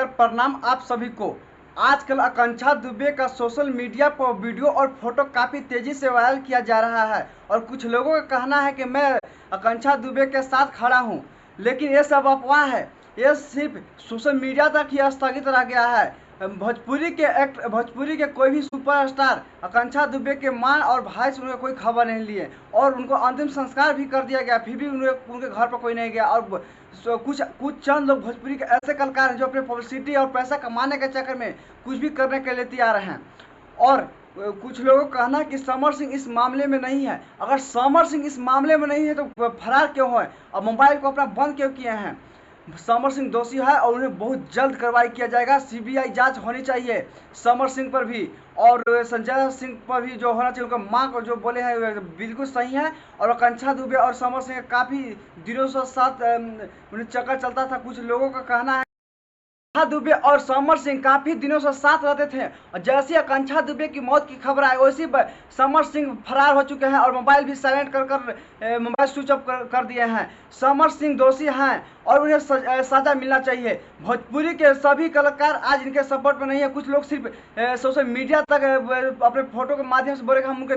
प्रणाम आप सभी को। आजकल आकांक्षा दुबे का सोशल मीडिया पर वीडियो और फोटो काफ़ी तेज़ी से वायरल किया जा रहा है और कुछ लोगों का कहना है कि मैं आकांक्षा दुबे के साथ खड़ा हूं, लेकिन ये सब अफवाह है। ये सिर्फ सोशल मीडिया तक ही स्थगित रह गया है। भोजपुरी के कोई भी सुपरस्टार आकांक्षा दुबे के मां और भाई से उनका कोई खबर नहीं लिए और उनको अंतिम संस्कार भी कर दिया गया, फिर भी उनके घर पर कोई नहीं गया। और कुछ कुछ चंद लोग भोजपुरी के ऐसे कलाकार हैं जो अपने पब्लिसिटी और पैसा कमाने के चक्कर में कुछ भी करने के लिए तैयार हैं। और कुछ लोगों का कहना है कि समर सिंह इस मामले में नहीं है। अगर समर सिंह इस मामले में नहीं है तो फरार क्यों है और मोबाइल को अपना बंद क्यों किए हैं? समर सिंह दोषी है और उन्हें बहुत जल्द कार्रवाई किया जाएगा। सीबीआई जांच होनी चाहिए समर सिंह पर भी और संजय सिंह पर भी जो होना चाहिए। उनका मां को जो बोले हैं बिल्कुल सही है। और आकांक्षा दुबे और समर सिंह काफ़ी दिनों से साथ उन्हें चक्कर चलता था। कुछ लोगों का कहना है आकांक्षा दुबे और समर सिंह काफी दिनों से साथ रहते थे और जैसे आकांक्षा दुबे की मौत की खबर आई वैसे समर सिंह फरार हो चुके हैं और मोबाइल भी साइलेंट मोबाइल स्विच ऑफ कर दिए हैं। समर सिंह दोषी हैं और उन्हें सजा मिलना चाहिए। भोजपुरी के सभी कलाकार आज इनके सपोर्ट में नहीं है। कुछ लोग सिर्फ सोशल मीडिया तक अपने फोटो के माध्यम से बोले कि हम उनके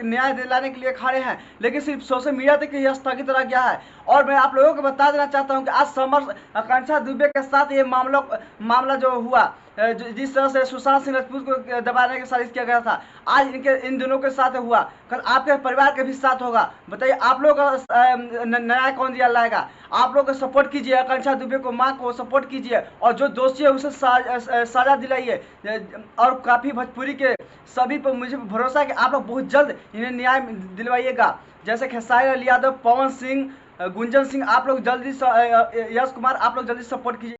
न्याय दिलाने के लिए खड़े हैं, लेकिन सिर्फ सोशल मीडिया तक ही स्थगित रह गया है। और मैं आप लोगों को बता देना चाहता हूं कि आज आकांक्षा दुबे के साथ ये मामला जो हुआ, जिस तरह से सुशांत सिंह राजपूत को दबाने की साजिश किया गया था, आज इन दोनों के साथ हुआ, कल आपके परिवार के भी साथ होगा। बताइए आप लोग न्याय कौन दिया लाएगा? आप लोग सपोर्ट कीजिए, आकांक्षा दुबे को मां को सपोर्ट कीजिए और जो दोषी है उसे सजा दिलाइए। और काफ़ी भोजपुरी के सभी पर मुझे भरोसा है कि आप लोग बहुत जल्द इन्हें न्याय दिलवाइएगा। जैसे खेसारी लाल यादव, पवन सिंह, गुंजन सिंह, आप लोग जल्दी यश कुमार, आप लोग जल्दी सपोर्ट कीजिए।